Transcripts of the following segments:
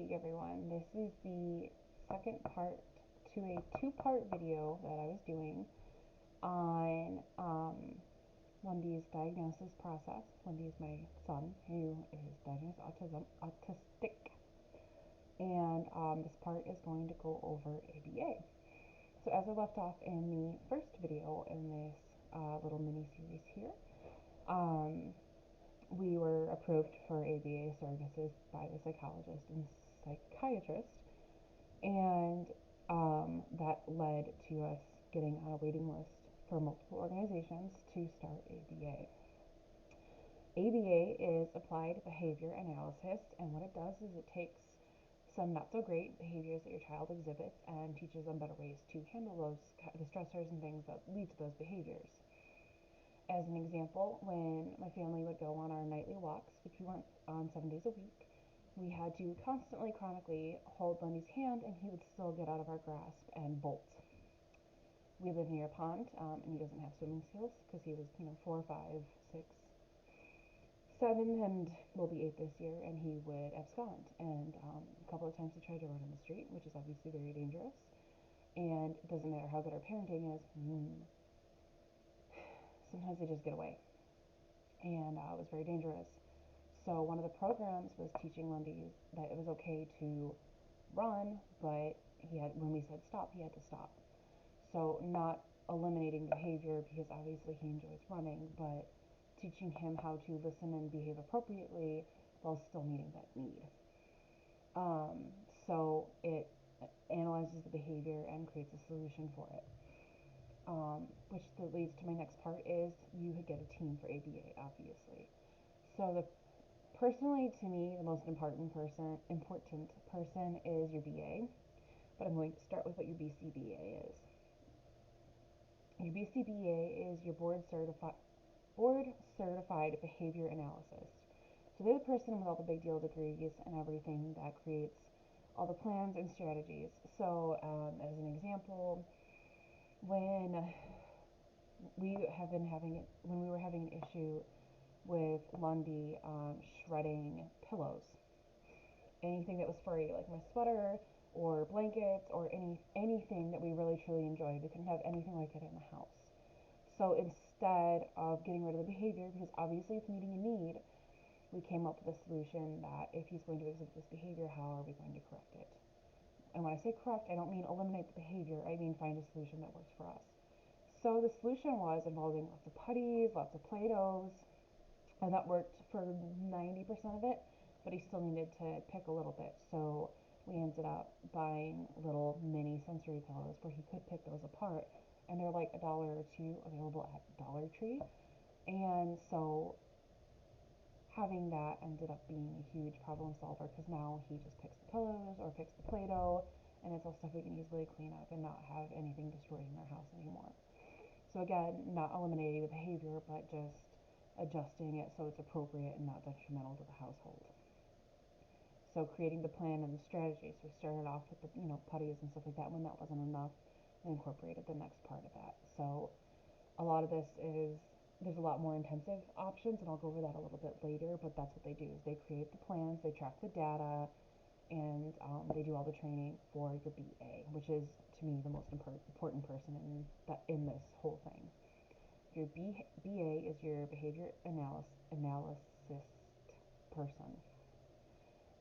Hey everyone, this is the second part to a two-part video that I was doing on Lundy's diagnosis process. Lundy is my son who is diagnosed autistic, and this part is going to go over ABA. So as I left off in the first video in this little mini series here, we were approved for ABA services by the psychologist and psychiatrist, and that led to us getting on a waiting list for multiple organizations to start ABA. ABA is applied behavior analysis, and what it does is it takes some not so great behaviors that your child exhibits and teaches them better ways to handle the stressors and things that lead to those behaviors. As an example, when my family would go on our nightly walks, which we went on 7 days a week, we had to constantly, chronically hold Lundy's hand, and he would still get out of our grasp and bolt. We live near a pond, and he doesn't have swimming skills because he was, 4, 5, 6, 7, and will be 8 this year, and he would abscond. And a couple of times he tried to run in the street, which is obviously very dangerous. And it doesn't matter how good our parenting is, sometimes they just get away. And it was very dangerous. So one of the programs was teaching Lundy that it was okay to run, but when we said stop, he had to stop. So not eliminating the behavior because obviously he enjoys running, but teaching him how to listen and behave appropriately while still meeting that need. So it analyzes the behavior and creates a solution for it. Which leads to my next part is you get a team for ABA, obviously. So personally, to me, the most important person is your BA, but I'm going to start with what your BCBA is. Your BCBA is your board certified behavior analysis. So they're the person with all the big deal degrees and everything that creates all the plans and strategies. So as an example, when we were having an issue with Lundy shredding pillows, anything that was furry, like my sweater or blankets or anything that we really truly enjoyed, we couldn't have anything like it in the house. So instead of getting rid of the behavior, because obviously it's meeting a need, we came up with a solution that if he's going to exhibit this behavior, how are we going to correct it? And when I say correct, I don't mean eliminate the behavior, I mean find a solution that works for us. So the solution was involving lots of putties, lots of Play-Dohs, and that worked for 90% of it, but he still needed to pick a little bit. So we ended up buying little mini sensory pillows where he could pick those apart, and they're like $1 or $2 available at Dollar Tree. And so having that ended up being a huge problem solver, because now he just picks the pillows or picks the Play-Doh, and it's all stuff we can easily clean up and not have anything destroyed in our house anymore. So again, not eliminating the behavior, but just adjusting it so it's appropriate and not detrimental to the household. So creating the plan and the strategy. So we started off with the putties and stuff like that. When that wasn't enough, we incorporated the next part of that. So a lot of this is, there's a lot more intensive options, and I'll go over that a little bit later, but that's what they do, is they create the plans, they track the data, and they do all the training for your BA, which is, to me, the most important person in this whole thing. Your BA is your behavior analysis person.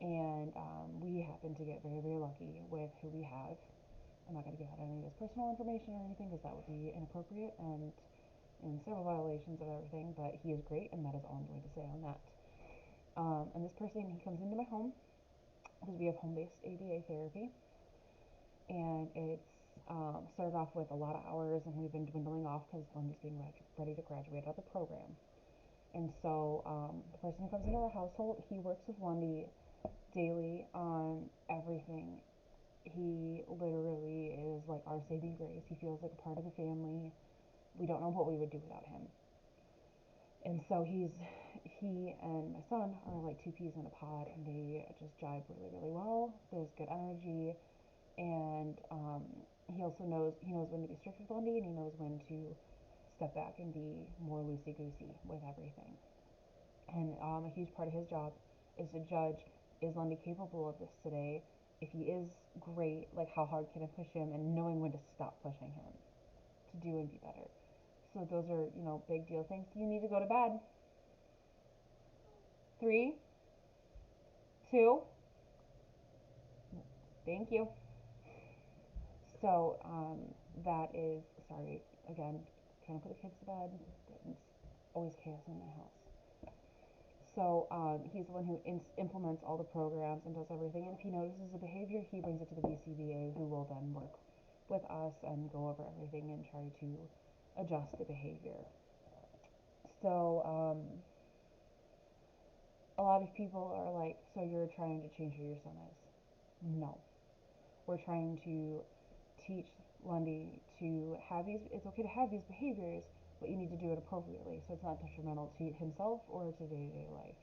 And we happen to get very, very lucky with who we have. I'm not going to give out any of his personal information or anything because that would be inappropriate and in several violations of everything, but he is great, and that is all I'm going to say on that. And this person, he comes into my home because we have home-based ABA therapy, and it's started off with a lot of hours, and we've been dwindling off because Lundy's being ready to graduate out of the program. And so the person who comes into our household, he works with Lundy daily on everything. He literally is like our saving grace. He feels like a part of the family. We don't know what we would do without him. And so he and my son are like two peas in a pod, and they just jive really, really well. There's good energy, and he also knows when to be strict with Lundy, and he knows when to step back and be more loosey-goosey with everything. And a huge part of his job is to judge is Lundy capable of this today? If he is, great, like how hard can I push him, and knowing when to stop pushing him to do and be better. So those are, big deal things. You need to go to bed. 3, 2, thank you. So that is, sorry, again, trying to put the kids to bed. It's always chaos in my house. So he's the one who implements all the programs and does everything. And if he notices a behavior, he brings it to the BCBA, who will then work with us and go over everything and try to adjust the behavior. So a lot of people are like, so you're trying to change who your son is? No. We're trying to teach Lundy to have these, it's okay to have these behaviors, but you need to do it appropriately so it's not detrimental to himself or to day-to-day life.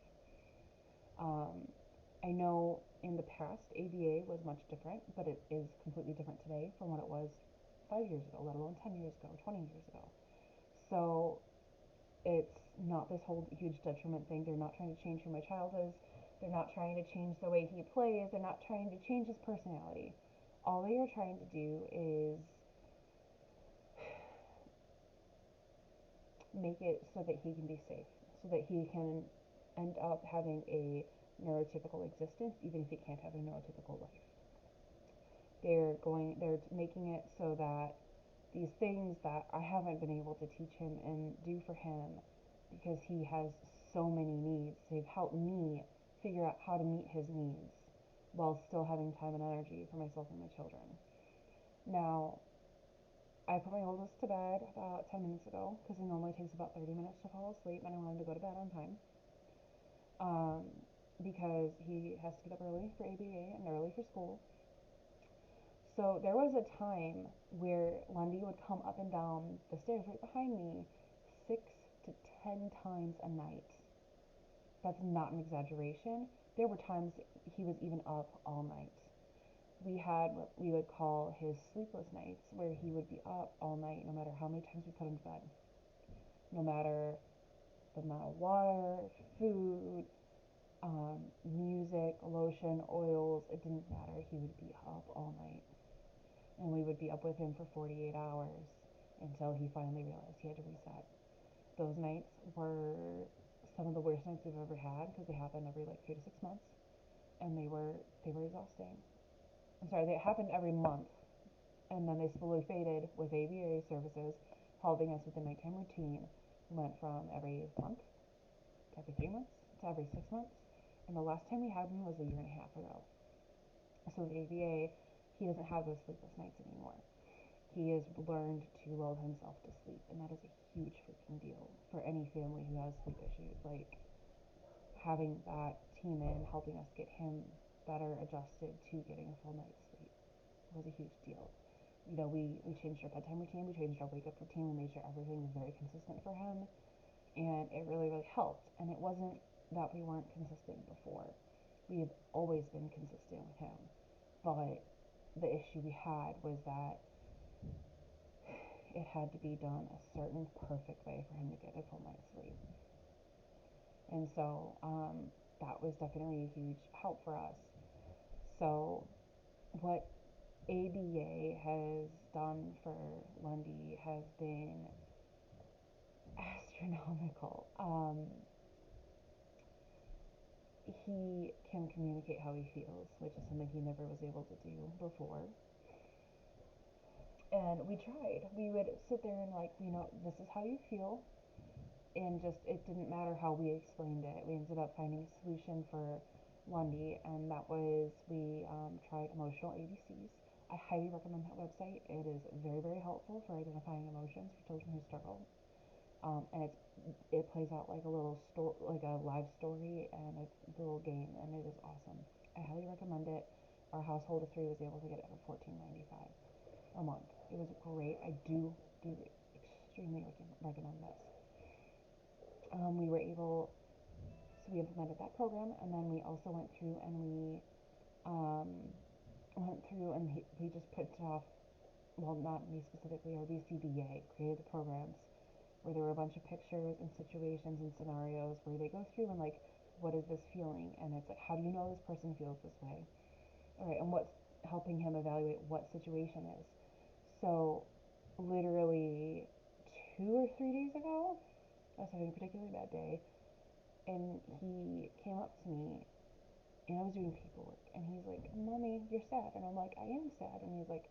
I know in the past ABA was much different, but it is completely different today from what it was 5 years ago, let alone 10 years ago, 20 years ago. So it's not this whole huge detriment thing. They're not trying to change who my child is. They're not trying to change the way he plays. They're not trying to change his personality. All they are trying to do is make it so that he can be safe, so that he can end up having a neurotypical existence, even if he can't have a neurotypical life. They're making it so that these things that I haven't been able to teach him and do for him because he has so many needs, they've helped me figure out how to meet his needs while still having time and energy for myself and my children. Now, I put my oldest to bed about 10 minutes ago because it normally takes about 30 minutes to fall asleep, and I want him to go to bed on time. Um, because he has to get up early for ABA and early for school. So there was a time where Lundy would come up and down the stairs right behind me 6 to 10 times a night. That's not an exaggeration. There were times he was even up all night. We had what we would call his sleepless nights, where he would be up all night no matter how many times we put him to bed. No matter the amount of water, food, music, lotion, oils, it didn't matter. He would be up all night. And we would be up with him for 48 hours until he finally realized he had to reset. Those nights were some of the worst nights we've ever had because they happened every like 3 to 6 months, and they were exhausting. I'm sorry, they happened every month, and then they slowly faded with ABA services helping us with the nighttime routine. We went from every month to every 3 months to every 6 months, and the last time we had him was a year and a half ago. So with ABA, he doesn't have those sleepless nights anymore. He has learned to lull himself to sleep, and that is a huge freaking deal for any family who has sleep issues. Like, having that team in helping us get him better adjusted to getting a full night's sleep was a huge deal. We changed our bedtime routine, we changed our wake up routine, we made sure everything was very consistent for him, and it really, really helped. And it wasn't that we weren't consistent before. We have always been consistent with him, but the issue we had was that it had to be done a certain perfect way for him to get a full night's sleep. And so that was definitely a huge help for us. So what ABA has done for Lundy has been astronomical. He can communicate how he feels, which is something he never was able to do before. And we tried. We would sit there and like, this is how you feel, and just it didn't matter how we explained it. We ended up finding a solution for Lundy, and that was we tried emotional ABCs. I highly recommend that website. It is very, very helpful for identifying emotions for children who struggle. And it plays out like a little story, like a live story and a little game, and it is awesome. I highly recommend it. Our household of three was able to get it for $14.95 a month. It was great. I do extremely recommend this. We were able, so we implemented that program, and then we also went through and um, we just put off, well, not me specifically, our BCBA created the programs where there were a bunch of pictures and situations and scenarios where they go through and like what is this feeling? And it's like, how do you know this person feels this way? All right, and what's helping him evaluate what situation is. So, literally 2 or 3 days ago, I was having a particularly bad day, and he came up to me, and I was doing paperwork, and he's like, "Mommy, you're sad," and I'm like, "I am sad," and he's like,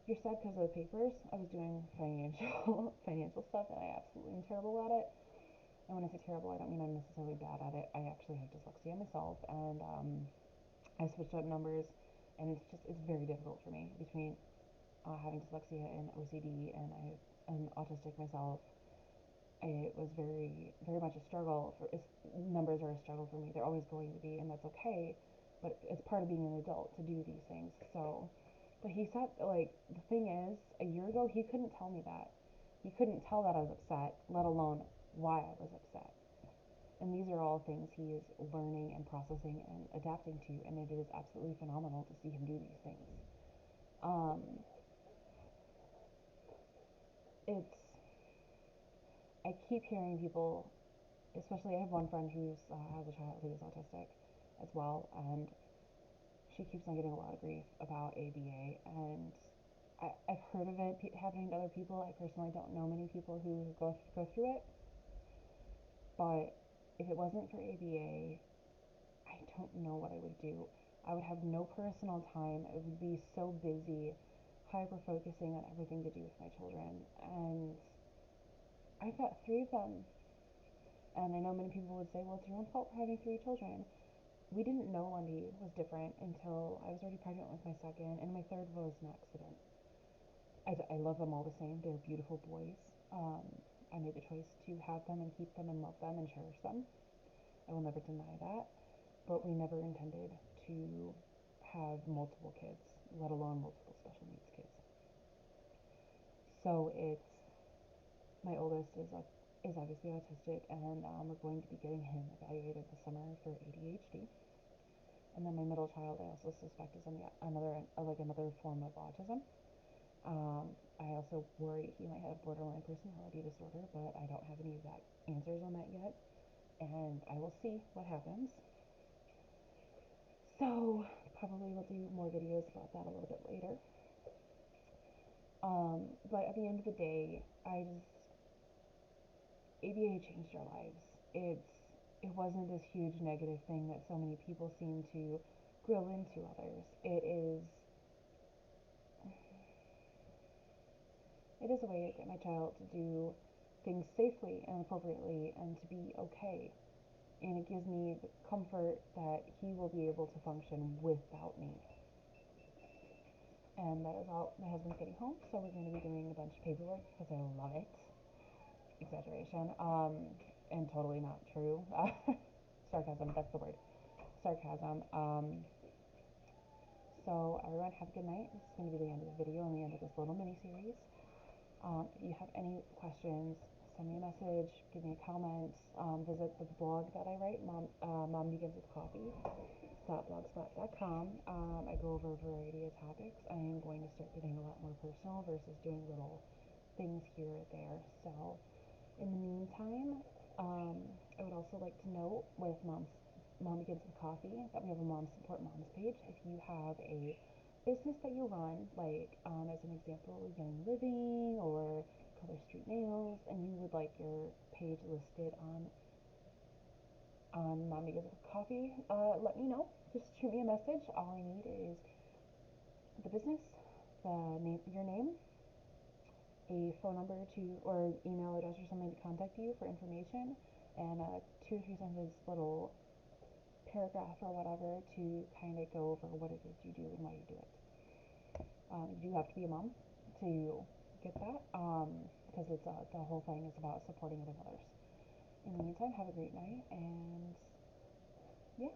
"You're sad because of the papers?" I was doing financial stuff, and I absolutely am terrible at it. And when I say terrible, I don't mean I'm necessarily bad at it. I actually have dyslexia myself, and I switched up numbers, and it's very difficult for me between having dyslexia and OCD, and I'm autistic myself. It was very much a struggle. Numbers are a struggle for me. They're always going to be, and that's okay. But it's part of being an adult to do these things. So, but he said, like, the thing is, a year ago he couldn't tell me that. He couldn't tell that I was upset, let alone why I was upset. And these are all things he is learning and processing and adapting to, and it is absolutely phenomenal to see him do these things. Um, it's I keep hearing people, especially I have one friend who's has a child who is autistic as well, and she keeps on getting a lot of grief about ABA, and I've heard of it happening to other people. I personally don't know many people who go through it, but if it wasn't for ABA, I don't know what I would do. I would have no personal time. I would be so busy, hyper focusing on everything to do with my children, and I've got three of them. And I know many people would say, well, it's your own fault for having three children. We didn't know Lundy was different until I was already pregnant with my second, and my third was an accident. I love them all the same. They're beautiful boys. Um, I made the choice to have them and keep them and love them and cherish them. I will never deny that. But we never intended to have multiple kids, let alone multiple special needs kids. So it's my oldest is obviously autistic, and we're going to be getting him evaluated this summer for ADHD. And then my middle child, I also suspect is another form of autism. I also worry he might have borderline personality disorder, but I don't have any exact answers on that yet, and I will see what happens. So probably we'll do more videos about that a little bit later. But at the end of the day, ABA changed our lives. It wasn't this huge negative thing that so many people seem to grill into others. It is a way to get my child to do things safely and appropriately and to be okay. And it gives me the comfort that he will be able to function without me. And that is all. My husband's getting home, so we're going to be doing a bunch of paperwork because I love it. Exaggeration. And totally not true. Sarcasm, that's the word. Sarcasm. So everyone have a good night. This is going to be the end of the video and the end of this little mini series. If you have any questions, send me a message, give me a comment, visit the blog that I write, Mom Begins with Coffee, .blogspot.com. I go over a variety of topics. I am going to start getting a lot more personal versus doing little things here or there. So in the meantime, I would also like to note with Mom Begins with Coffee that we have a Mom Support Moms page. If you have a business that you run, like as an example, Young Living or Color Street Nails, and you would like your page listed on Mom Begins with Coffee, let me know. Just shoot me a message. All I need is the business, your name, a phone number to or email address or something to contact you for information, and a 2 or 3 sentence little paragraph or whatever to kind of go over what it is you do and why you do it. You do have to be a mom to get that, because the whole thing is about supporting other mothers. In the meantime, have a great night, and yeah.